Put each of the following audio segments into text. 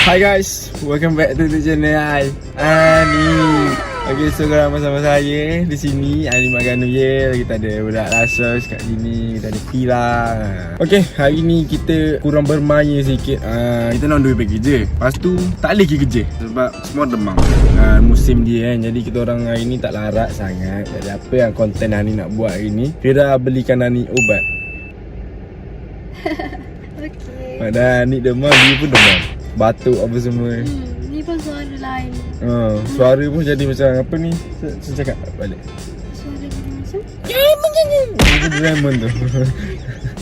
Hi guys, welcome back to the channel. Ni. Okay, so korang bersama saya di sini. Ani Maganu ye. Kita ada budak Lasos kat sini. Kita ada Fira. Okay, hari ni kita kurang bermain sikit. Kita nak duit pergi kerja. Lepas tu tak boleh pergi kerja sebab semua demam. Musim dia kan. Jadi kita orang hari ni tak larat sangat. Jadi apa yang konten Ani nak buat hari ni, Fira belikan Ani ubat. Okay. Padahal Ani demam, dia pun demam. Batuk apa semua. Ni pun suara lain. Suara pun jadi macam apa ni? Saya cakap balik. Suara jadi macam Doraemon tu.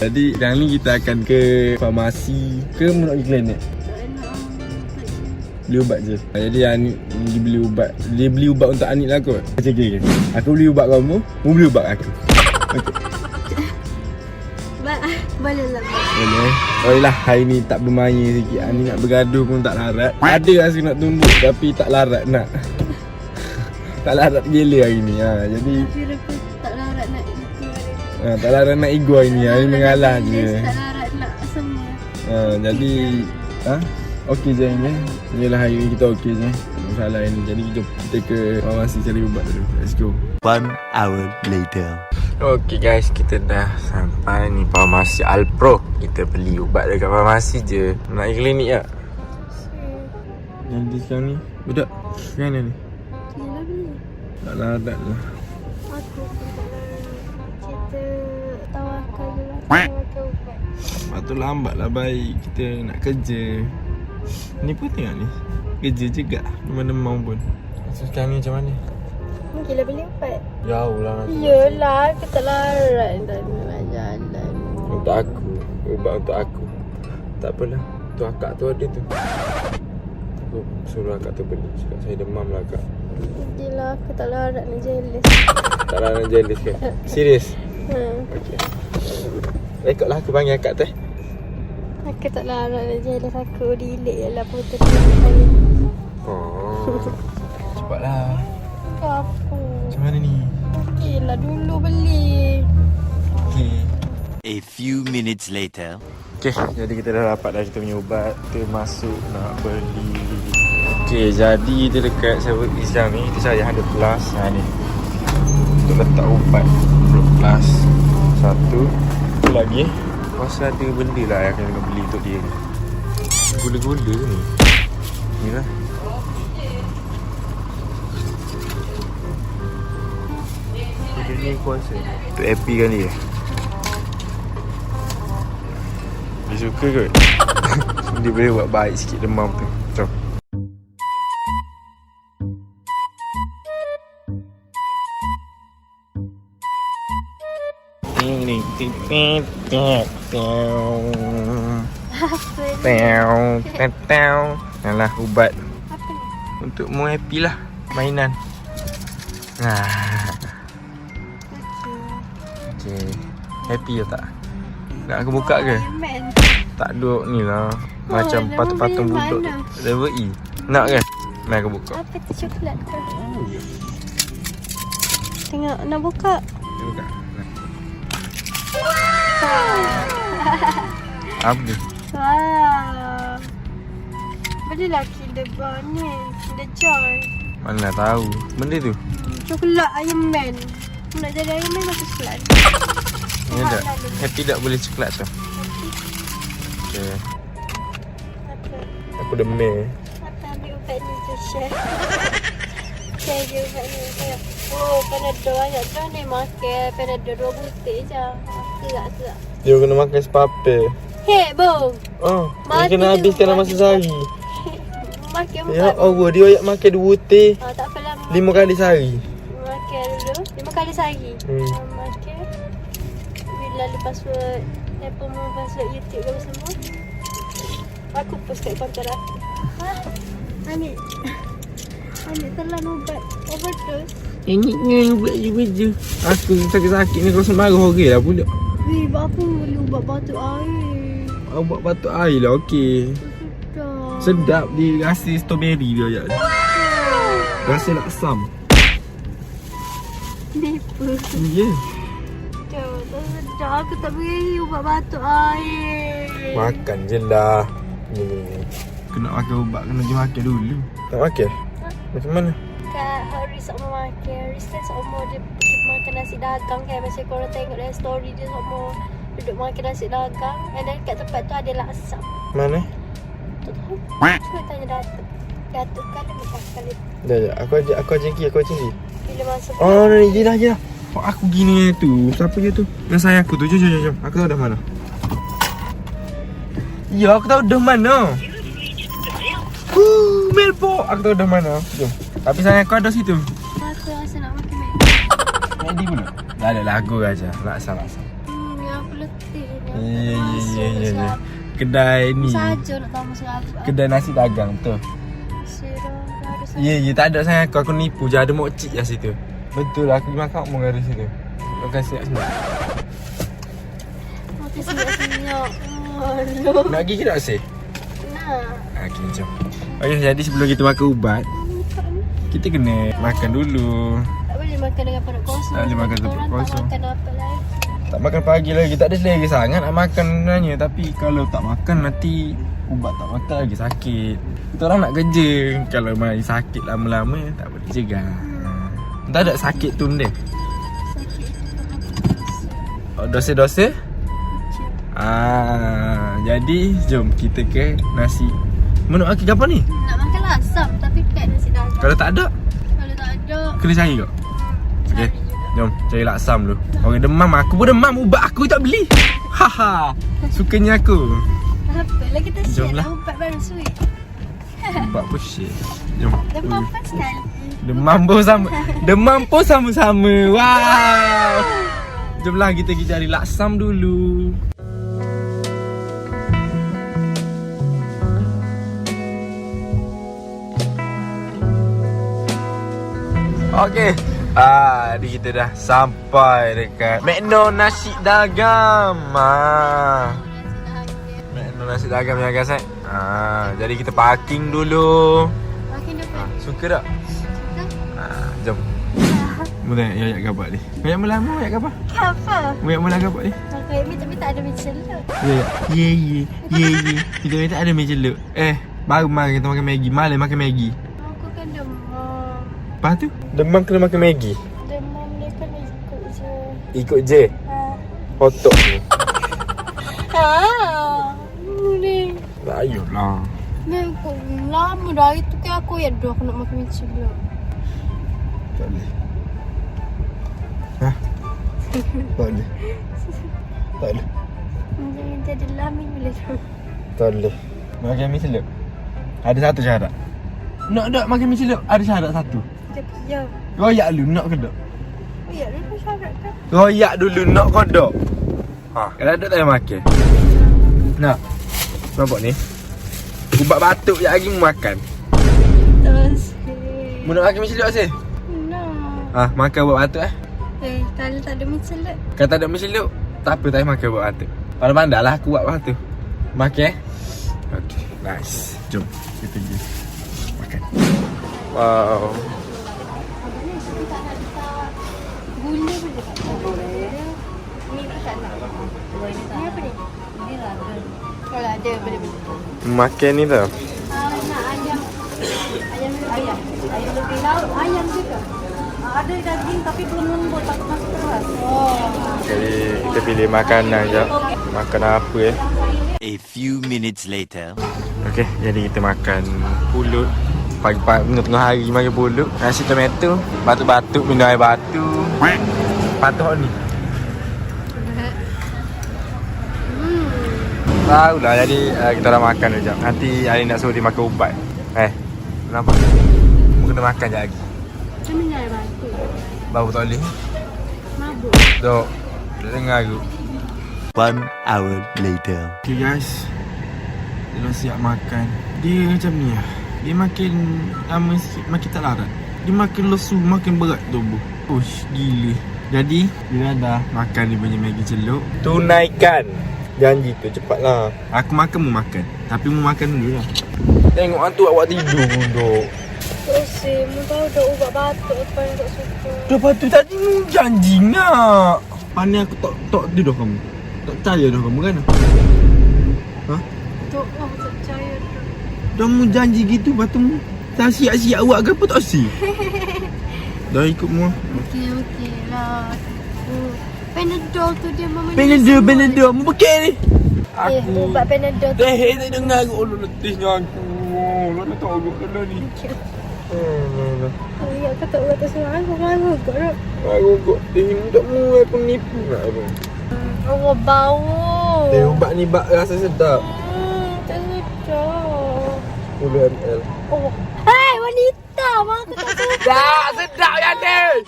Jadi yang ni kita akan ke farmasi ke nak pergi klinik. Beli ubat je. Jadi Anik dia beli ubat. Dia beli ubat untuk Anik lah kot. Macam okay. Aku beli ubat kamu, mu beli ubat aku. Okay. Boleh lah. Boleh. Oh lah, hari ni tak bermain sikit. Anik nak bergaduh pun tak larat. Ada rasa nak tumbuk tapi tak larat nak. Tak larat gila hari ni. Jadi Fira pun tak larat nak ikut. tak larat nak ego hari ni. Hari mengalah je. Tak larat nak semua. Jadi okey je ni. Inilah hari ni kita okey je. Masalah ini. Jadi jom kita ke farmasi cari ubat dulu. Let's go. 1 hour later. Okey guys, kita dah sampai ni farmasi Alpro. Kita beli ubat dekat farmasi je. Nak pergi klinik tak? Yang di sekarang ni budak macam mana ni? Yelah beli. Tak larat lah. Aku pun tak larat. Kita tawarkan je lah. Tawarkan ubat. Lepas tu lambat lah baik. Kita nak kerja. Ni pun tengok ni. Kerja juga. Demam-demam pun. So sekarang ni macam mana? Mungkinlah beli ubat. Jauh lah nanti. Yelah, aku tak larat. Tak nak jalan. Untuk aku. Ubat untuk aku. Tak apalah. Tu akak tu ada tu. Aku suruh akak tu beli. Cakap saya demam lah akak. Yelah, aku tak larat nak jealous. Tak lah nak jealous ke? Serius? Okey. Rekod lah aku panggil akak tu Aku tak larat nak jealous. Aku delete je lah foto saya. Oh. Cepatlah. Apa? Macam mana ni? Okey lah, dulu beli. Okey. A few minutes later. Okey, jadi kita dah dapat dah kita punya ubat. Kita masuk nak beli. Okey, jadi kita dekat 7-Eleven ni. Kita cari 100 plus. Ni untuk letak ubat 100 plus. Satu. Satu lagi. Masa ada benda lah yang kena beli untuk dia ni. Gula-gula ke ni? Ni lah. Dia ni kuasa. Untuk happy kan dia. Dia suka kot. Dia boleh buat baik sikit demam tu. Jom. Alah ubat. Apa ni? Untuk mu happy lah. Mainan. Okay. Happy ke tak? Nak aku buka ke? Man. Tak duduk ni lah. Macam nak patung-patung beli budak mana? tu. Level E. Nak kan? Mari aku buka. Apa tu coklat tu? Tengok, nak buka. Dia buka. Apa dia? Wow. Belilah Kinder Bunny, Kinder Joy. Mana tahu. Benda tu. Coklat Iron Man. Nak jadi Iron Man macam coklat. Ni tak? Happy tak boleh coklat tu? Okay. Apa? Aku demam. Apa ambil ubat ni tu share. Share je ubat ni. Oh, Panadol banyak dah ni makan. Panadol 2 butir je. Serak-serak. Dia kena makan sepapel. Hei, bong. Oh, Mati dia kena tu. habiskan dalam masa sehari. Makan Ya ubat. Allah, dia ayak makan 2 butir Tak apalah. 5 kali sehari. Makan dulu 5 kali sehari. Makan. Bila lepas Apple mau password YouTube ke semua. Aku post kat konten aku. Anik telan ubat overdose. Ini ubat je. Aku sakit-sakit ni kau semarah orang lah pula. Weh, apa boleh ubat batuk air? Ubat batuk air lah, okey. Sedap. Sedap dia rasa strawberry dia ayat. Rasa laksam. Nipu. Ya. Tak sedap. Aku tak beri ubat batuk air. Makan je lah. Ni. Aku nak makan ubat kena pergi makan dulu. Tak makan? Macam mana? Kak Haris mau makan. Haris kan semua dia pergi makan nasi dagang kan. Macam korang tengok dalam story dia semua duduk makan nasi dagang. And then kat tempat tu ada laksam. Mana? Tak tahu. Cuba tanya Datuk. Datuk kan dia makan sekali. Dah. Aku ajak Ki. Bila masuk. Oh, ni je lah. Oh, aku gini tu. Siapa je tu? Yang sayang aku tu. Jom. Aku tahu dah mana. Ya, aku tahu dah mana. Melpo. Aku tahu dah mana. Jom. Tapi sayang aku ada situ. Aku rasa nak makan Mandy pula. Dah ada lagu aja. Laksam. yang aku letih ni. Ya. Kedai ni. Saja nak tahu masuk apa. Kedai nasi dagang betul. Sirah. Ya, tak ada sayang aku nipu je. Ada mokcik kat situ. Betul lah, aku pergi makan mau dari situ. Makan senyap-senyap. Makan senyap-senyap. Aduh. Nak pergi ke tak sih? Nak. Okay, jom. Okay, jadi sebelum kita makan ubat, kita kena makan dulu. Tak boleh makan dengan perut kosong. Tak boleh makan dengan perut Korang kosong. tak makan apa lagi. Tak makan pagi lagi, tak ada selera sangat nak makan sebenarnya. Tapi kalau tak makan nanti ubat tak makan lagi sakit. Kita orang nak kerja. Kalau mari sakit lama-lama tak boleh cegah. Tak ada sakit tu dia. Oh, dosa-dosa? Jadi jom kita ke nasi. Menu akik apa ni? Nak makan laksam tapi kat nasi dagang. Kalau tak ada, Kalau tak ada, kena cari kau. cari Okay, juga. jom cari laksam dulu. Orang demam, aku pun demam. Ubat aku tak beli. Haha. Sukanya aku. Apa lah kita share Jomlah. lah ubat baru sweet. Ubat pun shit. Jom. Demam pun sekali. Demam pun sama-sama. Wow. Jomlah kita pergi cari laksam dulu. Okey. Jadi kita dah sampai dekat McDo Nasi Dagam. McDo Nasi Dagam ya guys. Jadi kita parking dulu. Makin dapat. Suka tak? Jom. Mula ayat gapak ni. Banyak melama ayat gapak. Apa? Banyak mula gapak ni. Makan mi tapi tak ada macam lah. Ye. Kita kata ada meja luk. Baru mari kita makan Maggi. Malam makan Maggi. Aku kan demam. Lepas tu demam kena makan Maggi. Demam ni kan ikut je. Ikut je. Kotok ni. Ni. Ayolah. Ni aku lama dah itu kan aku ya dah aku nak makan macam lah. Tak boleh. Tak boleh. Tak boleh. Jangan jadi lami boleh tu. Tak boleh. Makan mi celup. Ada satu syarat. Nak tak makan mi celup? Ada syarat satu. Ya. Royak dulu nak ke tak? Ya, dia syarat kan. Royak dulu nak ke tak? Kalau tak payah makan. Nak. Nampak ni? Ubat batuk je lagi mu makan. Terus. Mu nak makan mi celup Asyik? Nak. Makan ubat batuk Kalau tak ada macam lah. Kalau tak ada mi celup, tak apa, tak payah makan ubat batuk. Pandai-pandai lah aku buat batuk. Makan Okay, nice. Jom kita pergi makan. Wow. Gula boleh tak? Boleh. Ni pun tak nak. Ni apa ni? Ni lah. Kalau ada boleh. Makan ni tau. Nak ayam. Ayam lebih laut. Ayam juga. Ada daging tapi belum lembut, takut masuk keras. Jadi kita pilih makanan je. Makan apa A few minutes later. Okay, jadi kita makan pulut. Pagi-pagi tengah hari makan pulut. Nasi tomato, batuk-batuk, minum air batu. Patut ni. Tahulah, jadi kita dah makan sekejap. Nanti hari nak suruh dia makan ubat. Kenapa? Mu kena makan je lagi. Macam minum air batu. Baru tak boleh. Mabuk. Dok, dah dengar aku. 1 hour later. Okay guys, dia dah siap makan. Dia macam ni lah. Dia makin lama sikit, makin tak larat. Dia makin lesu, makin berat tubuh. Ush, gila. Jadi, dia dah makan dia punya Maggi celup. Tunaikan janji tu, cepatlah. Aku makan, mu makan. Tapi mu makan dulu lah. Tengok hantu awak tidur duk. Terus mu tahu dah ubat batuk apa yang tak suka. Lepas tu tadi mu janji nak. Pandai aku tak tidur kamu. Tak percaya dah kamu kan? Tok lah tak percaya dah. Dah mu janji gitu, lepas tu tak siap-siap awak ke apa tak si? Dah ikut mu. Okey lah. Panadol tu dia mama. Panadol. Mu pakai ni. Ubat Panadol tu. Tak dengar aku. Allah letihnya aku. Allah nak tahu aku kena ni. Ya, kata orang tu semua aku kot. Aku kok tak mu aku nipu nak apa. Oh, bau. Ubat ni rasa sedap. Tak sedap. 10 ml. Oh. Hai, wanita. Mak aku tak suka. Dah sedap ya ni.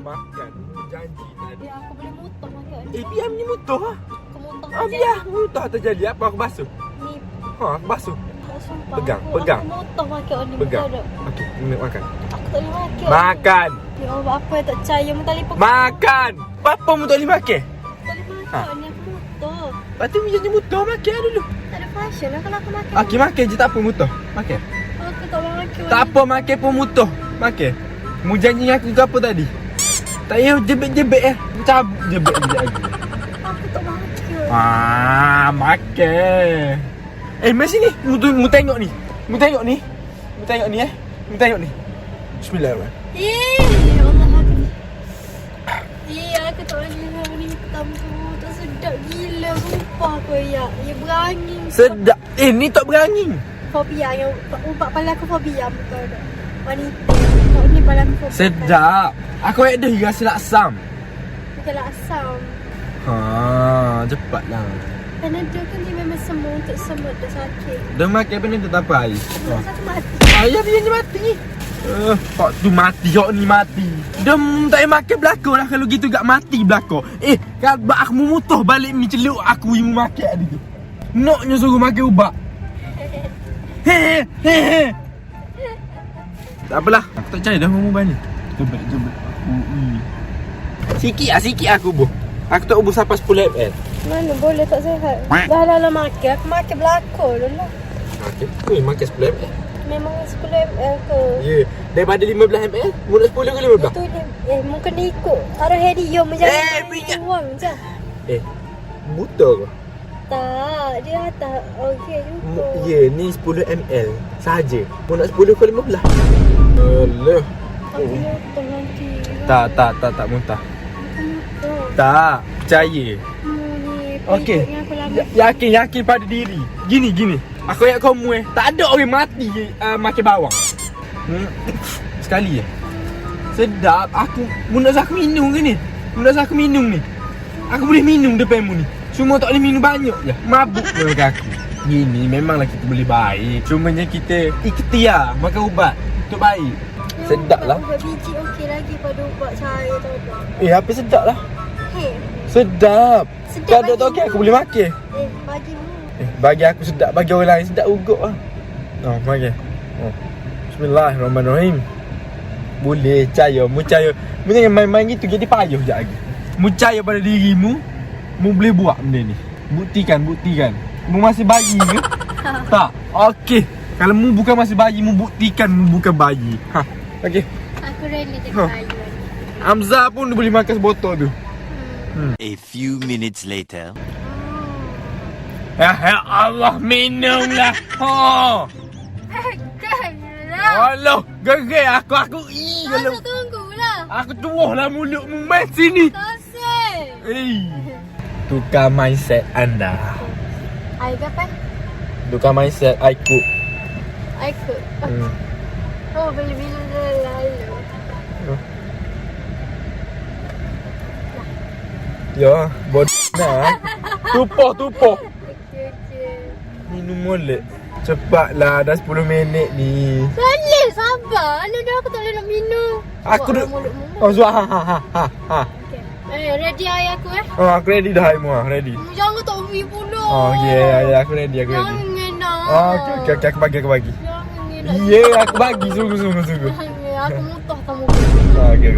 Makan. Janji tadi. Ya, aku boleh muntah makan. Biar ni mutuh lah. Aku muntah. Biar mutuh terjadi apa aku basuh. Ni. Aku basuh. Sumpah. Pegang. Aku muntah makan ni. Pegang. Betul tak? Okey, ni makan. Aku tak boleh makan. Makan. Ya Allah, apa yang tak percaya. Mu tak boleh pegang. Makan. Apa mu tak boleh makan? Tak boleh makan ni. Aku muntah. Lepas tu dia mutuh makan dulu. Tak ada fashion lah kalau aku makan. Okey, makan je tak apa mutuh. Makan. Aku tak mau makan. Tak apa makan pun mutuh. Makan. Mu janji dengan aku ke apa tadi? Tak payah jebek-jebek cabut jebek je lagi. Aku tak mau makan. Makan. Mari sini. Mu tengok ni. Mu tengok ni. Mu tengok ni. Bismillahirrahmanirrahim. Ya Allah aku. Aku tak boleh makan ni hitam tu. Tak sedap gila. Sumpah aku ya. Ya berangin. Sedap. Ni tak berangin. Fobia yang ubat pala aku fobia betul tak? Wanita. Kau ni pala aku fobia. Sedap. Aku ada rasa laksam. Bukanlah asam. Cepatlah. Panadol kan dia memang semua untuk semut dah sakit. Dah makan Panadol tak apa air. Satu mati. Ayah dia ni mati. Kok tu mati, kok ni mati. Dah tak payah makan belakang lah kalau gitu gak mati belakang. Kalau aku mutuh balik mi celuk aku yang makan tadi tu. Noknya suruh makan ubat. Hehehe. Tak apalah. Aku tak percaya dah kamu balik. Jebek. Sikit aku buh. Aku tak ubus sampai 10 ml. Mana boleh tak sihat. Dah lama makan. Aku makan belakang dulu lah. Okey. Aku makan 10 ml. Memang 10 ml ke? Ya. Daripada 15 ml, mula 10 ke 15? Itu dia. Mungkin dia ikut arah hadiah macam minyak. Wang je. Buta ke? Tak. Dia atas. Okey juga. Ya, ni 10 ml saja. Mu nak 10 ke 15? Alah. Aku muntah nanti. Tak muntah. Tak, percaya. Okey. Yakin pada diri. Gini. Aku ayat kamu tak ada orang mati makan bawang. Sekali je. Sedap. Mu nak aku minum ke ni? Aku boleh minum depan mu ni. Cuma tak boleh minum banyak je. Mabuk dengan aku. Gini memanglah kita boleh baik. Cumanya kita ikhtiar makan ubat untuk baik. Sedap lah. Ubat biji okey lagi pada ubat saya tahu tak? Apa sedap lah. Hei. Sedap. Sedap Kalau tak okey aku boleh makan. Bagimu. Bagi aku sedap, bagi orang lain sedap ugut lah. Makan. Bismillahirrahmanirrahim. Boleh percaya, mu percaya. Mu jangan main-main gitu, jadi payah je lagi. Mu percaya pada dirimu, mu boleh buat benda ni. Buktikan. Mu masih bayi ke? Tak. Okey. Kalau mu bukan masih bayi, mu buktikan mu bukan bayi. Okey. Aku ready jadi bayi. Hamzah pun boleh makan sebotol tu. A few minutes later. Ya Allah, minumlah. Allah, gerai aku. Kalau tunggulah. Aku tuahlah mulutmu main sini. Tasik. Tukar mindset anda. Ai apa? Tukar mindset aku. Oh, boleh minum lalu. Ya, bodoh nah. Tupoh. Okey. Minum molek. Cepatlah, dah 10 minit ni. Salih, sabar. Dah aku tak boleh nak minum. Aku duk. Ha. Okay. Ready ayah aku Aku ready dah mu, ready. Jangan tak umi pula. Ya, aku ready. Jangan nak. Okey, aku bagi. Jangan nak. Ya, aku bagi sungguh. Aku muntah kamu. Okey.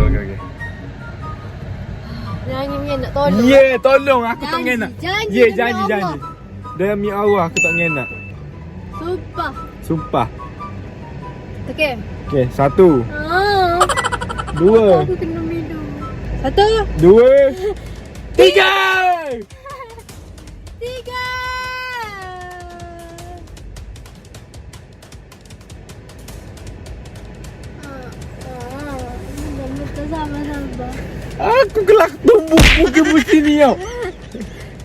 Jangan nak tolong. Ya, tolong aku tak nak. Janji. Janji. Demi Allah aku tak nak. Sumpah. Okey. 1 2 Aku kena minum. 1 2 3. 3. Sabar. Aku kelak tumbuk ke bus ni tau.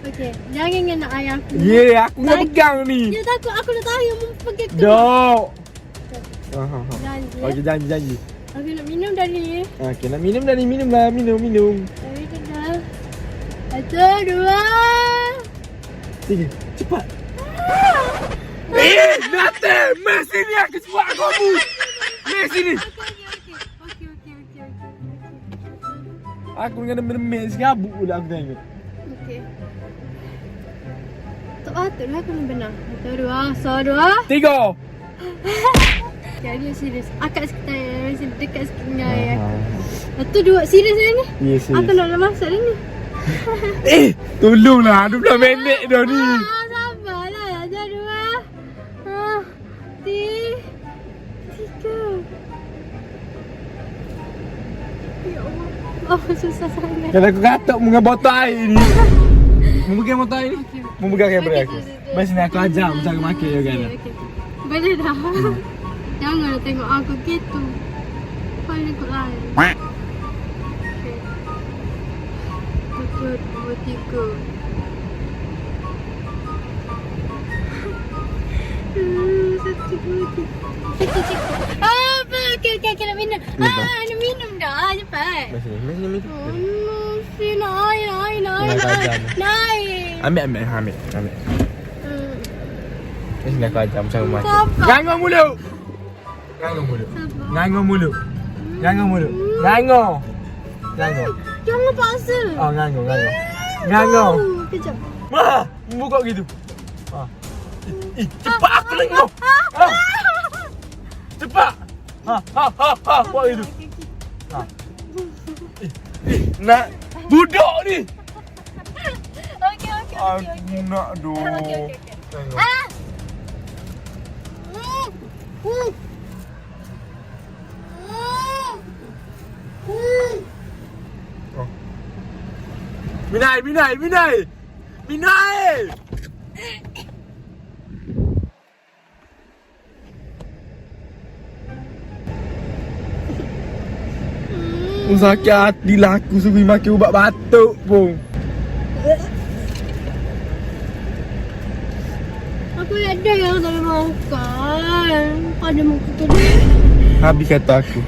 Okey, jangan kena ayah aku. Ya, aku nak pegang ni. Dia takut aku dah tahu yang mau pegang tu. Dok. Janji. Okey, janji. Aku nak minum dah ni. Okey, nak minum dah ni. Minum lah, minum. Tapi dah. 1, 2. 3, cepat. Nate, mari sini aku cepat kamu. Mari sini. Okey. Aku dengan demen segabuk pula aku tengok. Okey. Tak patutlah aku nak benar. 1, 2. 3. Jadi serius. Akak sekitar dekat sikit dengan ayah. 1, 2. Serius ni? Yes. Aku nak masak dah ni. Tolonglah 12 minit dah ni. Sabarlah. 1, 2. 3. Ya Allah. Oh, susah sangat. Kalau aku katak dengan botol air ni. Mau pegang botol air ni? Mau pegang kamera aku. Mari sini aku ajar cara makan je kan. Okey. Boleh dah. Janganlah tengok aku gitu. Paling ikut lain. Okey. 1, 2, 3. Okey, nak minum. Nak minum dah. Cepat. Mari sini. Nak air. Naik. Ambil. Mari sini aku ajar cara makan. Sabar. Ngangong mulut. Ngangong mulut. Jangan paksa. Oh, ngangong. Kejap. Wah, buka gitu. Cepat aku tengok. Cepat. Buat gitu. Nak budak ni. Okey. Aku nak doh. Okey. Tengok. Minai. Sakit hati lah aku suruh makan ubat batuk pun. Aku ada yang tak boleh makan. Pada muka tu dia. Habis kata aku.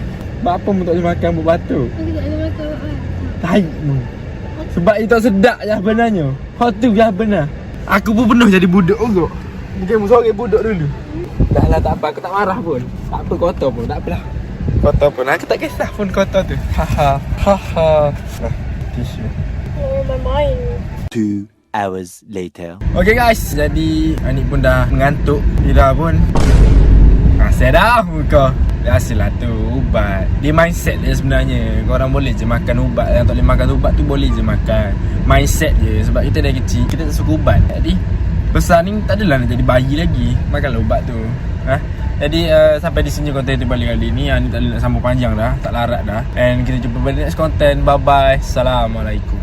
Apa mu tak boleh makan ubat batuk? Aku tak boleh makan. Tahi mu. Sebab itu tak sedap je sebenarnya. Hot tu je benar. Aku pun penuh jadi budak juga. Mungkin mu seorang budak dulu. Dah lah tak apa, aku tak marah pun. Tak apa kotor pun, tak apalah. Kotor pun, aku tak kisah pun kotor tu. Haha. Nah, tisu. Oh, main. 2 hours later. Okay guys, jadi Anik pun dah mengantuk. Ira pun saya dah muka. Biasalah tu ubat. Dia mindset dia sebenarnya. Korang boleh je makan ubat. Yang tak boleh makan ubat tu boleh je makan. Mindset je. Sebab kita dari kecil kita tak suka ubat. Jadi besar ni tak adalah nak jadi bayi lagi. Makanlah ubat tu. Jadi sampai di sini konten balik kali ni. Anik tak boleh nak sambung panjang dah. Tak larat dah. And kita jumpa pada next content. Bye bye. Assalamualaikum.